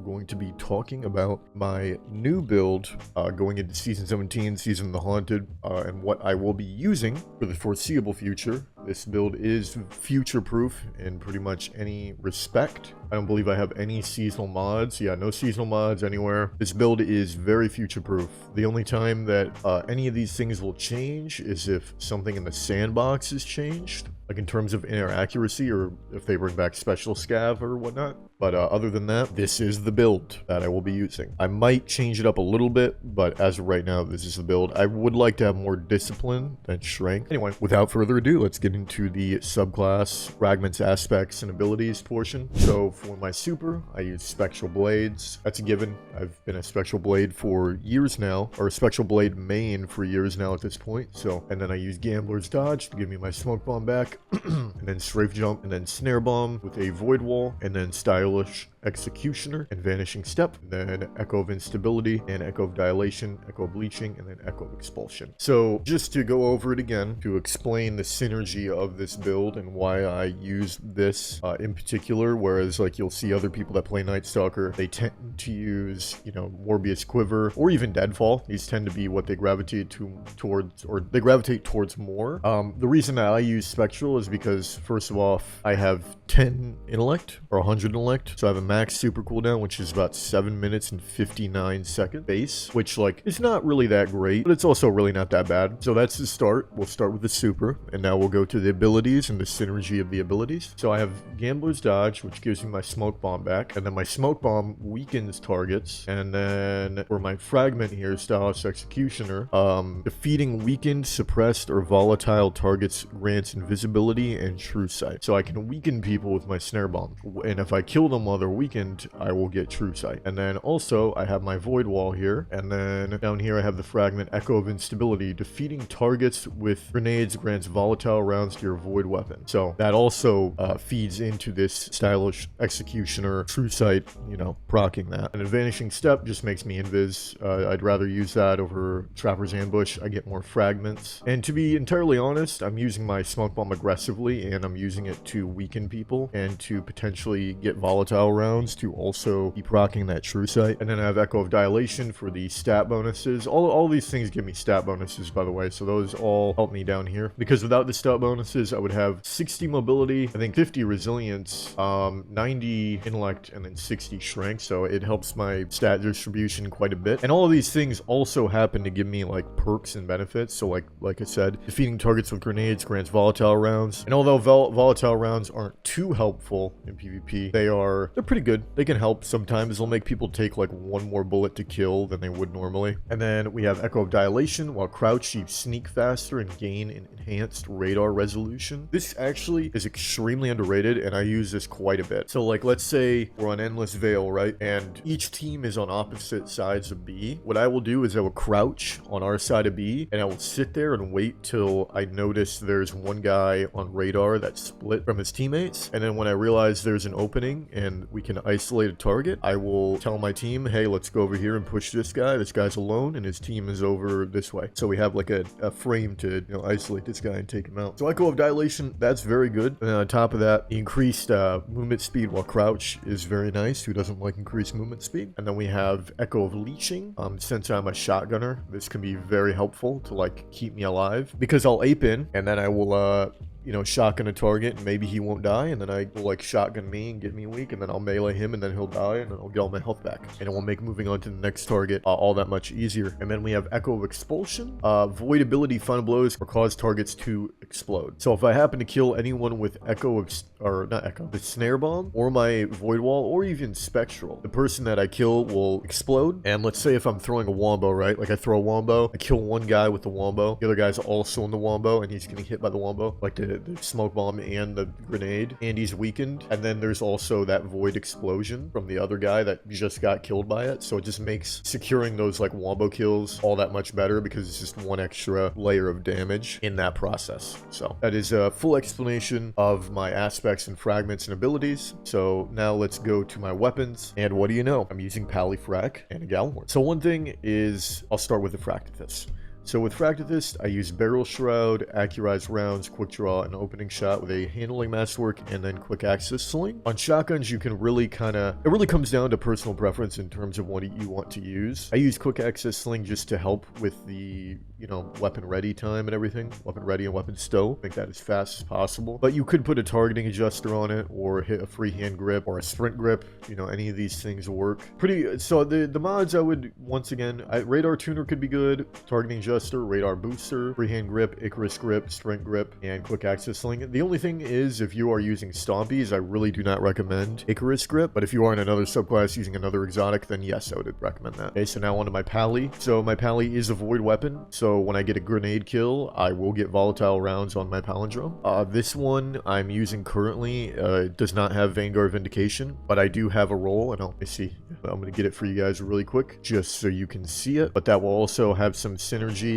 we're going to be talking about my new build going into Season 17, Season of the Haunted, and what I will be using for the foreseeable future. This build is future-proof in pretty much any respect. I don't believe I have any seasonal mods. Yeah, no seasonal mods anywhere. This build is very future-proof. The only time that any of these things will change is if something in the sandbox is changed, like in terms of inner accuracy, or if they bring back special scav or whatnot. But other than that, this is the build that I will be using. I might change it up a little bit, but as of right now, this is the build. I would like to have more discipline than strength. Anyway, without further ado, let's get into the subclass, fragments, aspects, and abilities portion. So for my super, I use Spectral Blades. That's a given. I've been a Spectral Blade for years now, or a Spectral Blade main for years now at this point. So, and then I use Gambler's Dodge to give me my Smoke Bomb back, and then Strafe Jump, and then Snare Bomb with a Void Wall, and then Stylish Executioner and Vanishing Step, and then Echo of Instability, and Echo of Dilation, Echo of Bleaching, and then Echo of Expulsion. So just to go over it again, to explain the synergy of this build and why I use this in particular, whereas like you'll see other people that play Night Stalker, they tend to use, you know, Morbius Quiver or even Deadfall. These tend to be what they gravitate towards, or they gravitate towards more. The reason that I use Spectral is because, first of all, I have 10 intellect or 100 intellect, so I have a max super cooldown, which is about 7 minutes and 59 seconds base, which like is not really that great, but it's also really not that bad. So that's the start. We'll start with the super, and now we'll go to the abilities and the synergy of the abilities. So I have Gambler's Dodge, which gives me my Smoke Bomb back, and then my Smoke Bomb weakens targets, and then for my fragment here, Stylish Executioner, defeating weakened, suppressed, or volatile targets grants invisibility and true sight. So I can weaken people with my Snare Bomb, and if I kill them while they're weakened, I will get true sight. And then also I have my Void Wall here, and then down here I have the fragment Echo of Instability. Defeating targets with grenades grants volatile rounds to your void weapon. So that also feeds into this Stylish Executioner true sight, you know, proccing that. And a Vanishing Step just makes me invis. I'd rather use that over Trapper's Ambush. I get more fragments. And to be entirely honest, I'm using my Smoke Bomb aggressively, and I'm using it to weaken people and to potentially get volatile rounds to also be proccing that true sight. And then I have Echo of Dilation for the stat bonuses. All these things give me stat bonuses, by the way, so those all help me down here, because without the stat bonuses I would have 60 mobility, I think 50 resilience, 90 intellect, and then 60 strength. So it helps my stat distribution quite a bit. And all of these things also happen to give me like perks and benefits. So like I said, defeating targets with grenades grants volatile rounds, and although volatile rounds aren't too helpful in PvP, they're pretty good. They can help sometimes. They'll make people take like one more bullet to kill than they would normally. And then we have Echo of Dilation. While crouched, you sneak faster and gain an enhanced radar resolution. This actually is extremely underrated, and I use this quite a bit. So like, let's say we're on Endless Vale, right? And each team is on opposite sides of B. What I will do is I will crouch on our side of B, and I will sit there and wait till I notice there's one guy on radar that's split from his teammates. And then when I realize there's an opening and we can isolate a target, I will tell my team, hey, let's go over here and push this guy. This guy's alone and his team is over this way. So we have like a frame to, you know, isolate this guy and take him out. So Echo of Dilation, that's very good. And then on top of that, the increased movement speed while crouch is very nice. Who doesn't like increased movement speed? And then we have Echo of Leeching. Since I'm a shotgunner, this can be very helpful to like keep me alive, because I'll ape in and then I will you know, shotgun a target, and maybe he won't die, and then I will like shotgun me and get me weak, and then I'll melee him, and then he'll die, and then I'll get all my health back, and it will make moving on to the next target all that much easier. And then we have Echo of Expulsion. Void ability final blows or cause targets to explode. So if I happen to kill anyone with Echo of, or not Echo, the Snare Bomb, or my Void Wall, or even Spectral, the person that I kill will explode. And let's say if I'm throwing a wombo, right? Like I throw a wombo, I kill one guy with the wombo, the other guy's also in the wombo, and he's getting hit by the wombo, like the Smoke Bomb and the grenade, and he's weakened. And then there's also that void explosion from the other guy that just got killed by it. So it just makes securing those like wombo kills all that much better, because it's just one extra layer of damage in that process. So that is a full explanation of my aspects and fragments and abilities. So now let's go to my weapons. And what do you know? I'm using Palifrac and a Gallon. So one thing is, I'll start with the Fractifus. So with Fractivist, I use Barrel Shroud, Accurized Rounds, Quick Draw, and Opening Shot with a Handling Masterwork, and then Quick Access Sling. On shotguns, you can really it really comes down to personal preference in terms of what you want to use. I use Quick Access Sling just to help with the, weapon ready time and everything. Weapon ready and weapon stow. Make that as fast as possible. But you could put a targeting adjuster on it, or hit a free hand grip, or a sprint grip. Any of these things work. So the mods I would, once again, Radar Tuner could be good, Targeting Adjuster, Radar Booster, Freehand Grip, Icarus Grip, Sprint Grip, and Quick Access Sling. The only thing is, if you are using Stompies, I really do not recommend Icarus Grip, but if you are in another subclass using another exotic, then yes, I would recommend that. Okay, so now onto my Pally. So my Pally is a void weapon, so when I get a grenade kill, I will get volatile rounds on my Palindrome. This one I'm using currently does not have Vanguard Vindication, but I do have a roll, and let me see. I'm going to get it for you guys really quick, just so you can see it, but that will also have some synergy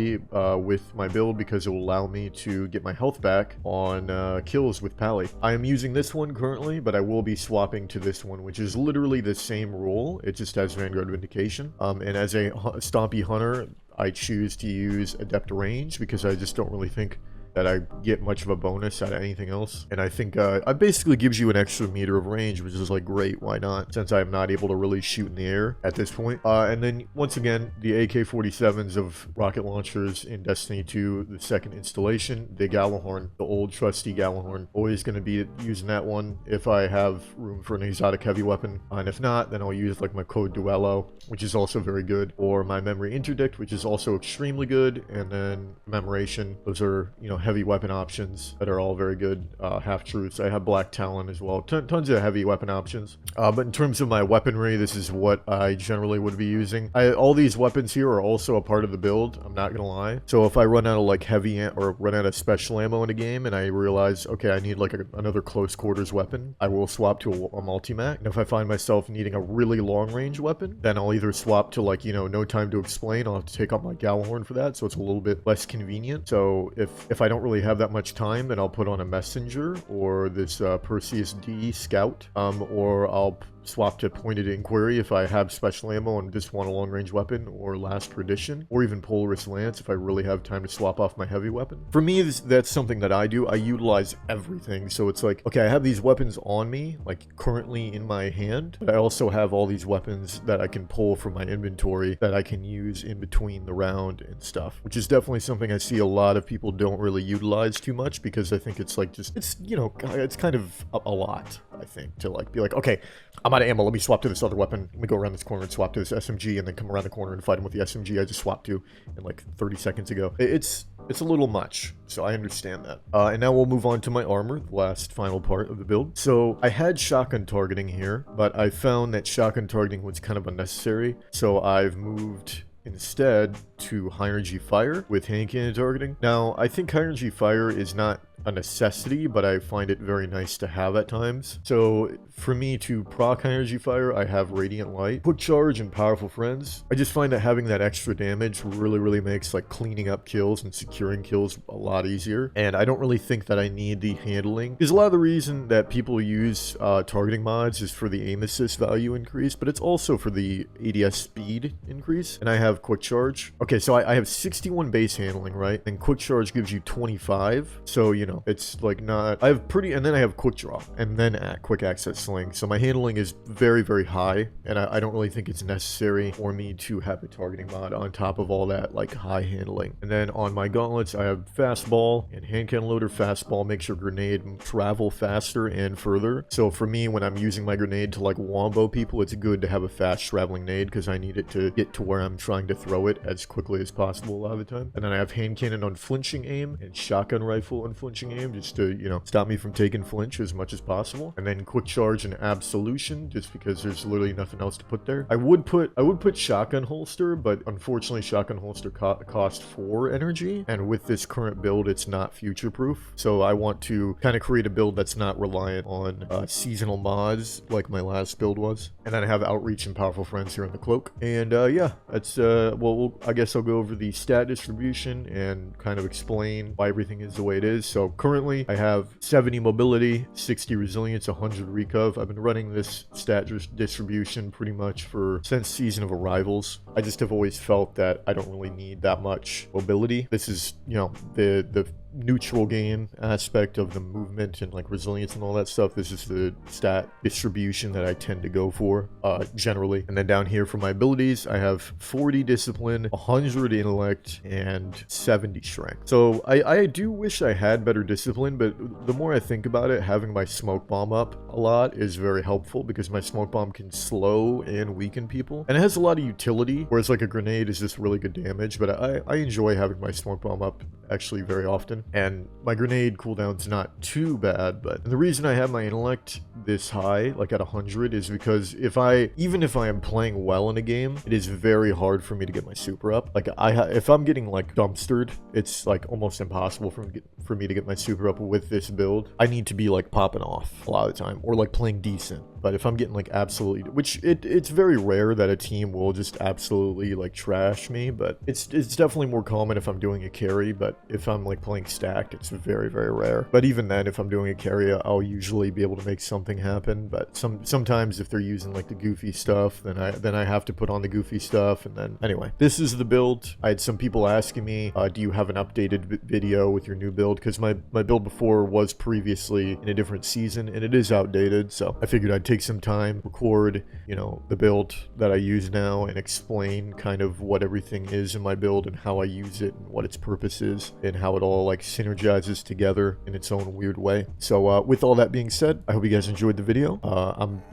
with my build because it will allow me to get my health back on kills with Pally. I am using this one currently, but I will be swapping to this one, which is literally the same role. It just has Vanguard Vindication. And as a Stompy Hunter, I choose to use Adept Range because I just don't really think that I get much of a bonus out of anything else. And I think it basically gives you an extra meter of range, which is like, great, why not? Since I'm not able to really shoot in the air at this point. And then, once again, the AK-47s of rocket launchers in Destiny 2, the second installation, the Gallahorn, the old trusty Gallahorn. Always going to be using that one if I have room for an exotic heavy weapon. And if not, then I'll use like my Code Duello, which is also very good, or my Memory Interdict, which is also extremely good, and then Commemoration. Those are, heavy weapon options that are all very good. Half-truths. I have Black Talon as well. Tons of heavy weapon options. But in terms of my weaponry, this is what I generally would be using. All these weapons here are also a part of the build, I'm not gonna lie. So if I run out of like heavy or run out of special ammo in a game and I realize, okay, I need like another close quarters weapon, I will swap to a multi-mat. And if I find myself needing a really long range weapon, then I'll either swap to like, No Time to Explain. I'll have to take out my Gallahorn for that, so it's a little bit less convenient. So if I don't really have that much time, then I'll put on a Messenger or this Perseus D Scout, or I'll swap to Pointed Inquiry if I have special ammo and just want a long-range weapon, or Last Tradition, or even Polaris Lance if I really have time to swap off my heavy weapon. For me, that's something that I do. I utilize everything, so it's like, okay, I have these weapons on me, like currently in my hand, but I also have all these weapons that I can pull from my inventory that I can use in between the round and stuff, which is definitely something I see a lot of people don't really utilize too much, because I think it's like it's kind of a lot, I think, to like be like, okay, I'm out of ammo, let me swap to this other weapon, let me go around this corner and swap to this SMG, and then come around the corner and fight him with the SMG I just swapped to in like 30 seconds ago. It's a little much, so I understand that. And now we'll move on to my armor, the last final part of the build. So I had shotgun targeting here, but I found that shotgun targeting was kind of unnecessary, so I've moved instead to high energy fire with hand cannon targeting. Now, I think high energy fire is not a necessity, but I find it very nice to have at times. So for me to proc high energy fire, I have Radiant Light, Quick Charge, and Powerful Friends. I just find that having that extra damage really makes like cleaning up kills and securing kills a lot easier. And I don't really think that I need the handling, because a lot of the reason that people use targeting mods is for the aim assist value increase, but it's also for the ADS speed increase. And I have Quick Charge. Okay, so I have 61 base handling, right? And Quick Charge gives you 25. So, it's like not, and then I have Quick Draw, and then Quick Access Sling. So my handling is very high, and I don't really think it's necessary for me to have a targeting mod on top of all that like high handling. And then on my gauntlets, I have Fastball and Hand Cannon Loader. Fastball makes your grenade travel faster and further. So for me, when I'm using my grenade to like wombo people, it's good to have a fast traveling nade, because I need it to get to where I'm trying to throw it as quickly as possible a lot of the time. And then I have Hand Cannon Unflinching Aim and Shotgun Rifle Unflinching Aim, just to, stop me from taking flinch as much as possible. And then Quick Charge and Absolution, just because there's literally nothing else to put there. I would put Shotgun Holster, but unfortunately Shotgun Holster cost 4 energy, and with this current build, it's not future proof. So I want to kind of create a build that's not reliant on seasonal mods like my last build was. And then I have Outreach and Powerful Friends here in the cloak. And yeah, that's I guess guess I'll go over the stat distribution and kind of explain why everything is the way it is. So currently I have 70 mobility, 60 resilience, 100 recov. I've been running this stat distribution pretty much since Season of Arrivals. I just have always felt that I don't really need that much mobility. This is, you know, the neutral game aspect of the movement and like resilience and all that stuff. This is the stat distribution that I tend to go for generally. And then down here for my abilities, I have 40 discipline, 100 intellect, and 70 strength. So I do wish I had better discipline, but the more I think about it, having my smoke bomb up a lot is very helpful because my smoke bomb can slow and weaken people, and it has a lot of utility, whereas like a grenade is just really good damage. But I enjoy having my smoke bomb up actually very often, and my grenade cooldown's not too bad. But the reason I have my intellect this high, like at 100, is because even if I am playing well in a game, it is very hard for me to get my super up. Like if I'm getting like dumpstered, it's like almost impossible for me to get my super up with this build. I need to be like popping off a lot of the time, or like playing decent. But if I'm getting like absolutely, which it's very rare that a team will just absolutely like trash me, but it's definitely more common if I'm doing a carry. But if I'm like playing stacked, it's very, very rare. But even then, if I'm doing a carry, I'll usually be able to make something happen. But sometimes if they're using like the goofy stuff, then I have to put on the goofy stuff. And then anyway, this is the build. I had some people asking me, do you have an updated video with your new build? Because my build before was previously in a different season, and it is outdated. So I figured I'd take some time, record, you know, the build that I use now, and explain kind of what everything is in my build and how I use it and what its purpose is and how it all like synergizes together in its own weird way. So with all that being said, I hope you guys enjoyed the video.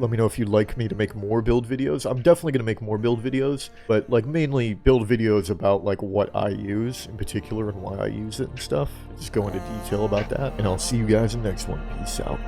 Let me know if you'd like me to make more build videos. I'm definitely gonna make more build videos, but like mainly build videos about like what I use in particular and why I use it and stuff. Just go into detail about that, and I'll see you guys in the next one. Peace out.